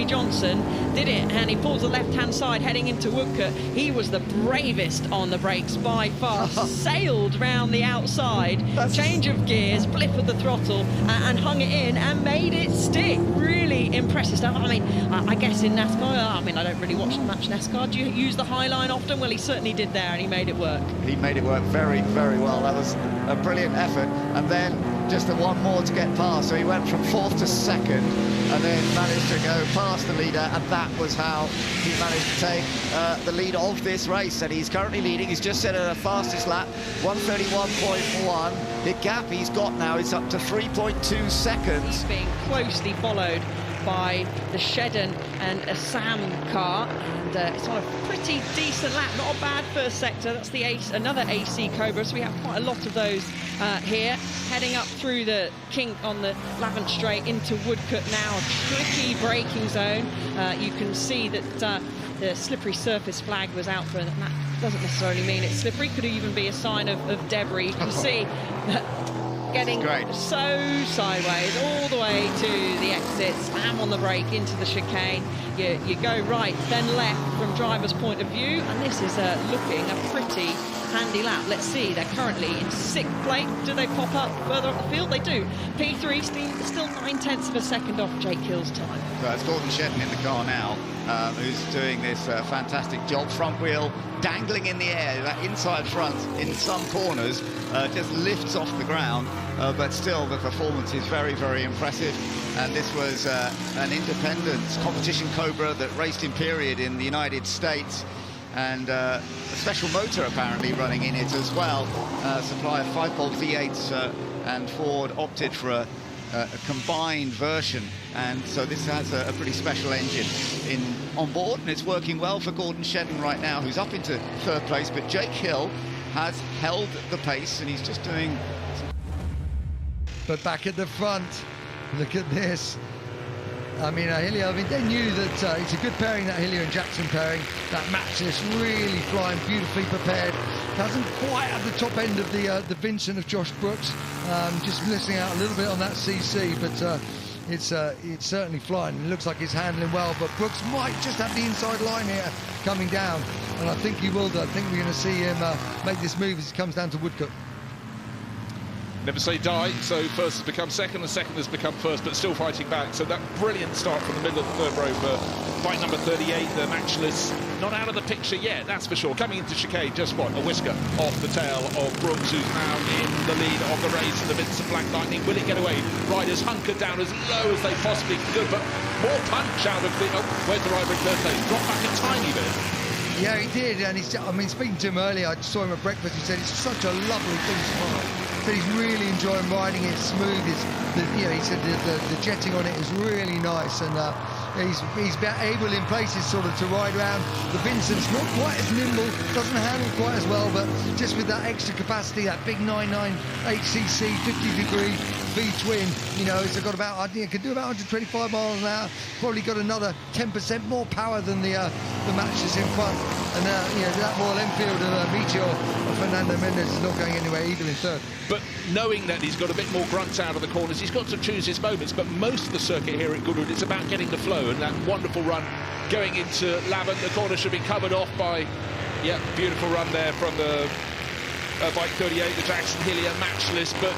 Jimmie Johnson did it, and he pulls the left-hand side heading into Woodcote. He was the bravest on the brakes by far. Sailed round the outside, change of gears, flip of the throttle, and hung it in and made it stick. Really impressive stuff. I mean, I guess in NASCAR, I mean, I don't really watch much NASCAR. Do you use the high line often? Well, he certainly did there, and he made it work. He made it work very, very well. That was a brilliant effort. And then just the one more to get past. So he went from 4th to 2nd and then managed to go past the leader. And that was how he managed to take the lead of this race. And he's currently leading. He's just set a fastest lap, 1:31.1. The gap he's got now is up to 3.2 seconds. He's being closely followed by the Shedden and a Sam car, and it's on a pretty decent lap. Not a bad first sector. That's the another AC Cobra, so we have quite a lot of those here. Heading up through the kink on the Lavant Straight into Woodcote now, a tricky braking zone. You can see that the slippery surface flag was out for, and that doesn't necessarily mean it's slippery. Could even be a sign of debris. You can see that getting so sideways all the way to the exit, slam on the brake into the chicane. You go right, then left from driver's point of view, and this is looking a pretty handy lap. Let's see, they're currently in 6th place. Do they pop up further up the field? They do. P3 still 9/10 of a second off Jake Hill's time. So it's Gordon Shedden in the car now, who's doing this fantastic job. Front wheel dangling in the air, that inside front in some corners just lifts off the ground, but still the performance is very, very impressive. And this was an independent competition Cobra that raced in period in the United States, and a special motor apparently running in it as well. Supply of 5-bolt V8s, and Ford opted for a combined version, and so this has a pretty special engine on board, and it's working well for Gordon Shedden right now, who's up into 3rd place. But Jake Hill has held the pace, and he's just doing. But back at the front, look at this. I mean, Healey, they knew that it's a good pairing, that Healey and Jackson pairing. That matchless, really flying, beautifully prepared. Doesn't quite have the top end of the Vincent of Josh Brooks. Just missing out a little bit on that CC, but it's certainly flying. It looks like he's handling well, but Brooks might just have the inside line here coming down, and I think he will do. I think we're going to see him make this move as he comes down to Woodcote. Never say die, so first has become second and second has become first, but still fighting back. So that brilliant start from the middle of the 3rd row for bike number 38, the matchless. Not out of the picture yet, that's for sure. Coming into chicane, just what, a whisker off the tail of Brooks, who's now in the lead of the race in the midst of Black Lightning. Will it get away? Riders hunkered down as low as they possibly could, but more punch out of the... Oh, where's the rider in 3rd place? Dropped back a tiny bit. Yeah, he did, and I mean, speaking to him earlier, I saw him at breakfast, he said it's such a lovely thing to ride. But he's really enjoying riding it smooth. He said the jetting on it is really nice, and he's been able in places sort of to ride around. The Vincent's not quite as nimble, doesn't handle quite as well, but just with that extra capacity, that big 998cc 50-degree V-twin, it's got about, I think it could do about 125 miles an hour. Probably got another 10% more power than the matches in front. And that Royal Enfield of Meteor of Fernando Mendes is not going anywhere either in 3rd. But knowing that he's got a bit more grunts out of the corners, he's got to choose his moments. But most of the circuit here at Goodwood, it's about getting the flow, and that wonderful run going into Lavant. The corner should be covered off by, beautiful run there from the bike 38, the Jackson Healey, matchless, but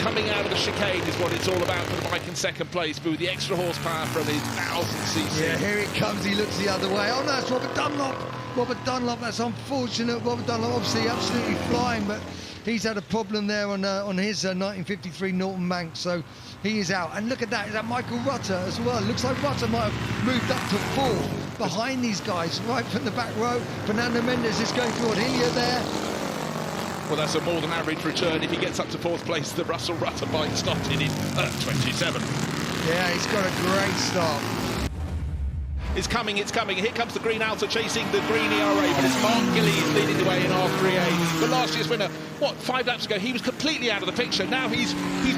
coming out of the chicane is what it's all about for the bike in 2nd place, but with the extra horsepower from his 1000cc. Yeah, here it comes, he looks the other way. Oh no, it's Robert Dunlop. Robert Dunlop, that's unfortunate. Robert Dunlop obviously absolutely flying, but he's had a problem there on his 1953 Norton Manx, so he is out. And look at that, is that Michael Rutter as well? Looks like Rutter might have moved up to 4th behind these guys, right from the back row. Fernando Mendes is going forward. Helia there. Well, that's a more than average return. If he gets up to 4th place, the Russell Rutter bike started in 27. Yeah, he's got a great start. It's coming. Here comes the green Alta chasing the green ERA, but it's Mark Gillies leading the way in R3A. But last year's winner, 5 laps ago, he was completely out of the picture. Now he's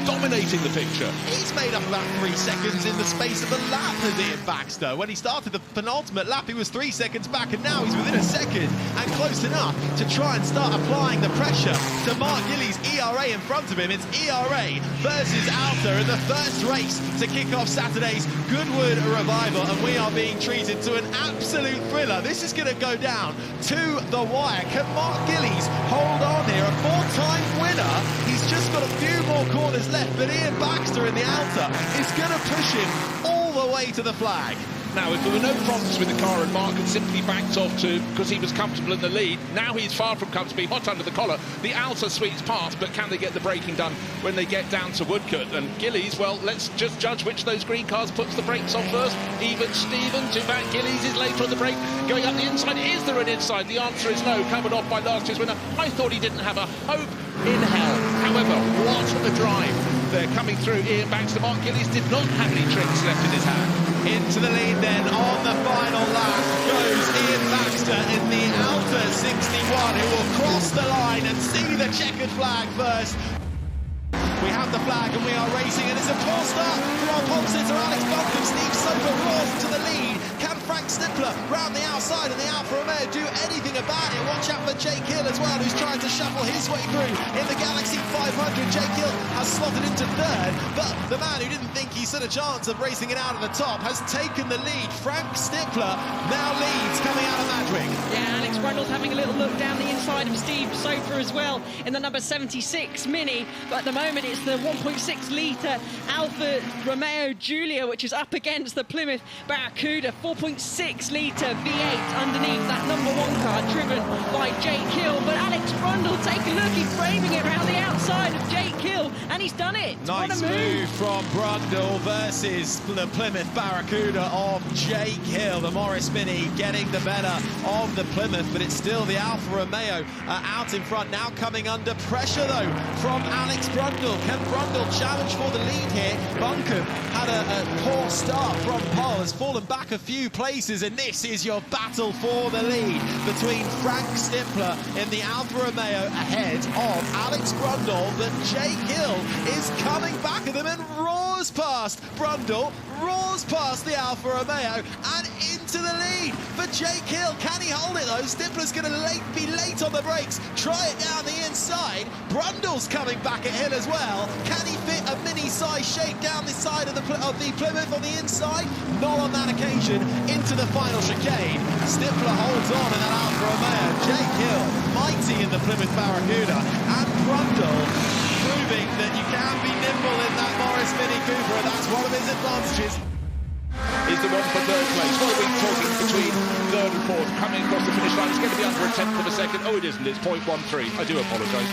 dominating the picture. He's made up about 3 seconds in the space of a lap, Nadir Baxter. When he started the penultimate lap, he was 3 seconds back, and now he's within a second and close enough to try and start applying the pressure to Mark Gillies' ERA in front of him. It's ERA versus Alta in the first race to kick off Saturday's Goodwood Revival, and we are being treated to an absolute thriller. This is going to go down to the wire. Can Mark Gillies hold on here? A four-time winner. He's just got a few more corners left, but Ian Baxter in the Alta is going to push him all the way to the flag. Now, if there were no problems with the car and Mark had simply backed off because he was comfortable in the lead, now he's far from comfortable, hot under the collar. The Alta sweeps past, but can they get the braking done when they get down to Woodcote? And Gillies, well, let's just judge which of those green cars puts the brakes on first. Even Steven, to back Gillies is later on the brake, going up the inside. Is there an inside? The answer is no, covered off by last year's winner. I thought he didn't have a hope in hell. However, what a drive. They're coming through. Ian Baxter, Mark Gillies did not have any tricks left in his hand. Into the lead then on the final lap goes Ian Baxter in the Alta 61, who will cross the line and see the checkered flag first. We have the flag and we are racing, and it's a poor start for our pole sitter Alex Buncombe. Steve Soper roars to the lead. Can Frank Stippler round the outside and the Alfa Romeo do anything about it? Watch out for Jake Hill as well, who's trying to shuffle his way through in the Galaxy 500. Jake Hill has slotted into third, but the man who didn't think he stood a chance of racing it out of the top has taken the lead. Frank Stippler now leads coming out of Madrid. Yeah, Alex Brundle's having a little look down the inside of Steve Soper as well in the number 76 Mini, but at the moment it's the 1.6 litre Alfa Romeo Giulia which is up against the Plymouth Barracuda 4.6 litre V8 underneath that number one car driven by Jake Hill. But Alex Brundle, take a look, he's framing it around the outside of Jake Hill, and he's done it. Nice move from Brundle versus the Plymouth Barracuda of Jake Hill. The Morris Mini getting the better of the Plymouth, but it's still the Alfa Romeo out in front. Now coming under pressure though from Alex Brundle. Can Brundle challenge for the lead here? Buncombe had a poor start from pole, has fallen back a few places, and this is your battle for the lead between Frank Stippler in the Alfa Romeo ahead of Alex Brundle, but Jake Hill is coming back at them and roars past Brundle, roars past the Alfa Romeo and into the lead for Jake Hill. Can he hold it though? Stippler's going to be late on the brakes, try it down the inside. Brundle's coming back at Hill as well. Can he fit a mini-size shake down the side of the Plymouth on the inside? Not on that occasion. Into the final chicane. Stippler holds on in that Alfa Romeo. Jake Hill, mighty in the Plymouth Barracuda, and Brundle proving that you can be nimble in that Morris Mini Cooper, and that's one of his advantages. Is the one for third place. What are we talking between third and fourth? Coming across the finish line, it's going to be under a tenth of a second. Oh, it isn't. It's 0.13. I do apologise.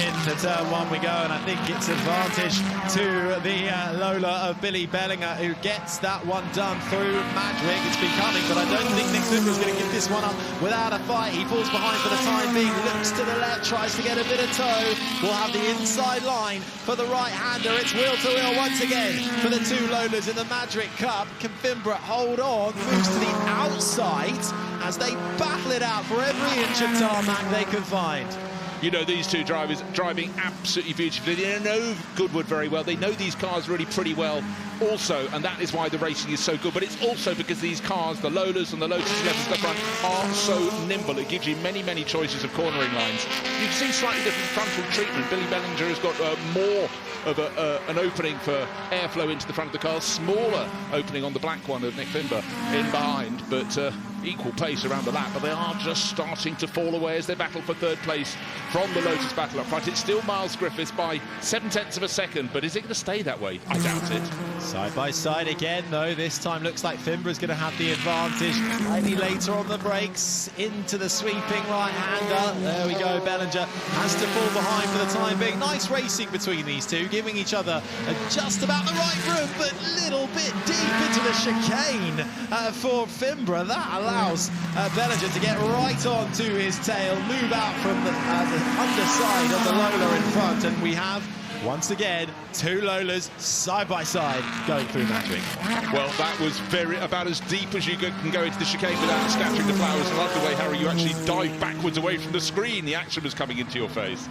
Into turn one we go, and I think it's advantage to the Lola of Billy Bellinger, who gets that one done through Madrid. It's been coming, but I don't think Nick Cooper is going to give this one up without a fight. He falls behind for the time being, looks to the left, tries to get a bit of toe. We'll have the inside line for the right-hander. It's wheel-to-wheel once again for the two Lolas in the Madrid Cup. Can Fimbra hold on, moves to the outside as they battle it out for every inch of tarmac they can find. You know, these two drivers driving absolutely beautifully. They know Goodwood very well. They know these cars really pretty well also, and that is why the racing is so good. But it's also because these cars, the Lolas and the Lotus 11s, the front, are so nimble. It gives you many, many choices of cornering lines. You can see slightly different frontal treatment. Billy Bellinger has got more of an opening for airflow into the front of the car, smaller opening on the black one of Nick Fimber in behind, but equal pace around the lap. But they are just starting to fall away as they battle for third place from the Lotus battle up front. It's still Miles Griffiths by 0.7 of a second, but is it going to stay that way? I doubt it. Side by side again, though. This time looks like Fimbra's going to have the advantage. Slightly later on the brakes, into the sweeping right-hander. There we go. Bellinger has to fall behind for the time being. Nice racing between these two, giving each other just about the right room, but a little bit deep into the chicane for Fimbra. That allows Bellinger to get right on to his tail, move out from the underside of the Lola in front, and we have once again two Lolas side by side going through Madrid. Well, that was about as deep as you can go into the chicane without scattering the flowers. I love the way, Harry, you actually dived backwards away from the screen. The action was coming into your face.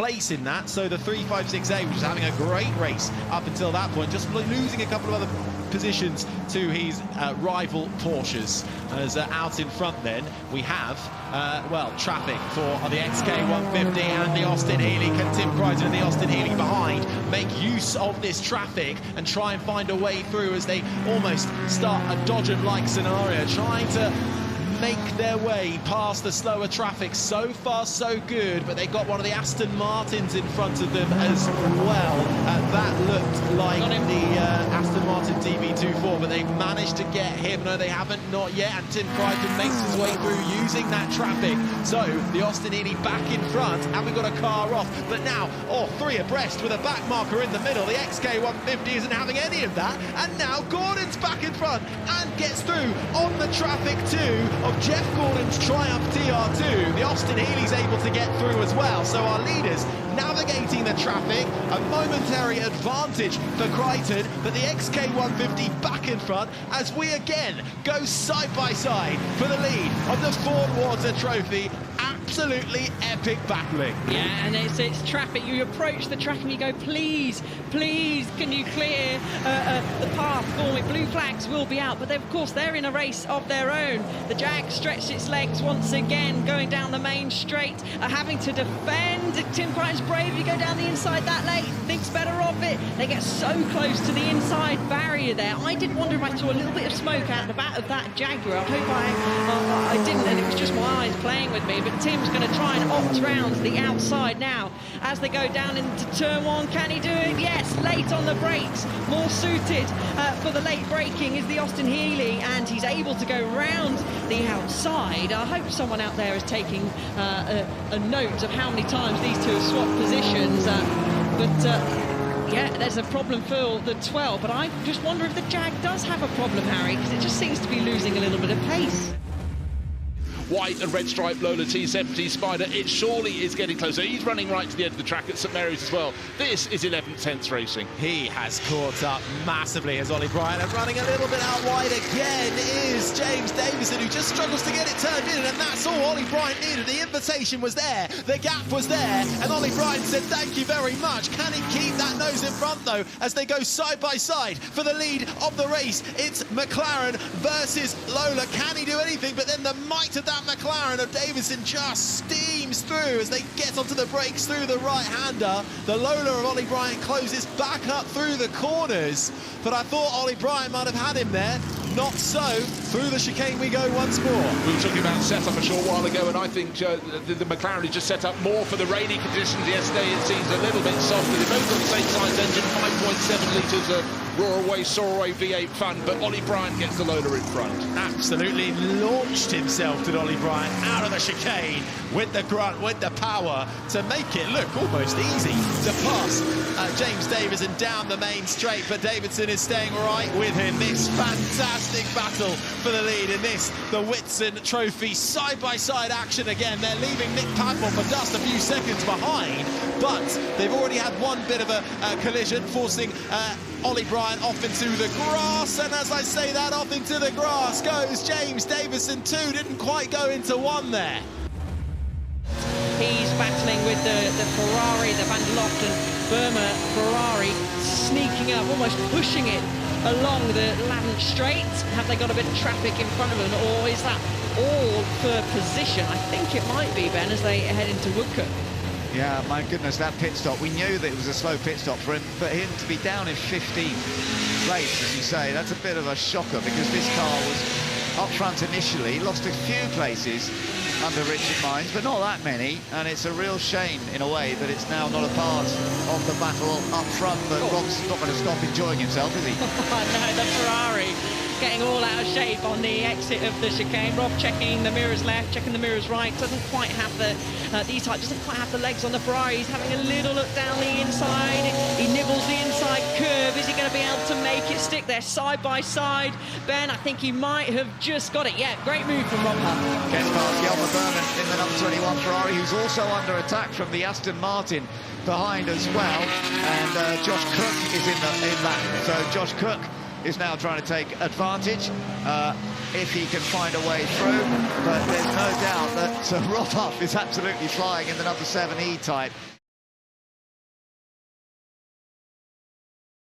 place in that. So the 356A, which is having a great race up until that point, just losing a couple of other positions to his rival Porsches. As out in front then we have well, traffic for the XK150 and the Austin Healey. Can Tim Crichton and the Austin Healey behind make use of this traffic and try and find a way through as they almost start a Dodgem-like scenario, trying to make their way past the slower traffic? So far so good, but they got one of the Aston Martins in front of them as well. That looked like the Aston Martin DB24, but they managed to get him. No, they haven't, not yet, and Tim Crichton makes his way through using that traffic. So the Austin Healey back in front, and we've got a car off, but now, three abreast with a back marker in the middle. The XK150 isn't having any of that, and now Gordon's back in front and gets through on the traffic too of Jeff Gordon's Triumph TR2. The Austin Healey's able to get through as well, so our leaders navigating the traffic, a momentary advantage for Crichton, but the XK150 back in front as we again go side by side for the lead of the Ford Water Trophy. Absolutely epic battling. Yeah, and it's traffic. You approach the track and you go, please, please, can you clear the path for me? Blue flags will be out, but of course they're in a race of their own. The Jag stretched its legs once again, going down the main straight, having to defend. Tim Crichton's brave. You go down the inside that late, thinks better of it. They get so close to the inside barrier there. I did wonder if I saw a little bit of smoke out the back of that Jaguar. I hope I didn't, and it was just my eyes playing with me. But Tim's going to try and opt round the outside now as they go down into turn one. Can he do it? Yes, late on the brakes. More suited for the late braking is the Austin Healey, and he's able to go round the outside. I hope someone out there is taking a note of how many times these two have swapped positions. Yeah, there's a problem for the 12, but I just wonder if the Jag does have a problem, Harry, because it just seems to be losing a little bit of pace. White and red stripe Lola T70 Spider, it surely is getting closer. He's running right to the end of the track at St Mary's as well. This is 11th, 10th racing. He has caught up massively as Ollie Bryant, and running a little bit out wide again is James Davison, who just struggles to get it turned in, and that's all Ollie Bryant needed. The invitation was there, the gap was there, and Ollie Bryant said thank you very much. Can he keep that nose in front though as they go side by side for the lead of the race? It's McLaren versus Lola. Can he do anything? But then the might of that McLaren of Davison just steams through as they get onto the brakes through the right-hander. The Lola of Ollie Bryant closes back up through the corners, but I thought Ollie Bryant might have had him there. Not so. Through the chicane we go once more. We were talking about setup a short while ago, and I think the McLaren has just set up more for the rainy conditions. Yesterday it seems a little bit softer. They both got the same size engine, 5.7 litres of roar away V8 fun, but Ollie Bryant gets the Lola in front. Absolutely launched himself, did Ollie Bryant, out of the chicane with the grunt, with the power to make it look almost easy to pass James Davison down the main straight, but Davidson is staying right with him. This fantastic battle for the lead in this, the Whitson Trophy side-by-side action again. They're leaving Nick Padmore for just a few seconds behind, but they've already had one bit of a collision, forcing Ollie Bryant off into the grass, and as I say that, off into the grass goes James Davison too. Didn't quite go into one there. He's battling with the Ferrari, the Van der Loft and Burma Ferrari, sneaking up, almost pushing it along the Lavant Straight. Have they got a bit of traffic in front of them, or is that all for position? I think it might be, Ben, as they head into Woodcote. Yeah, my goodness, that pit stop. We knew that it was a slow pit stop for him, but him to be down in 15th place, as you say, that's a bit of a shocker, because this car was up front initially, lost a few places under Richard Mines, but not that many, and it's a real shame in a way that it's now not a part of the battle up front, but Rob's not going to stop enjoying himself, is he? No, the Ferrari getting all out of shape on the exit of the chicane. Rob checking the mirrors left, checking the mirrors right, doesn't quite have the E-type, doesn't quite have the legs on the Ferrari. He's having a little look down the inside. He nibbles the inside curve. Is he going to be able to make it stick there side by side? Ben, I think he might have just got it. Yeah, great move from Rob Huff. Gets past Yelmer Berman in the number 21 Ferrari, who's also under attack from the Aston Martin behind as well, and Josh Cook is in that. So Josh Cook is now trying to take advantage if he can find a way through, but there's no doubt that Rob Huff is absolutely flying in the number 7 E-type.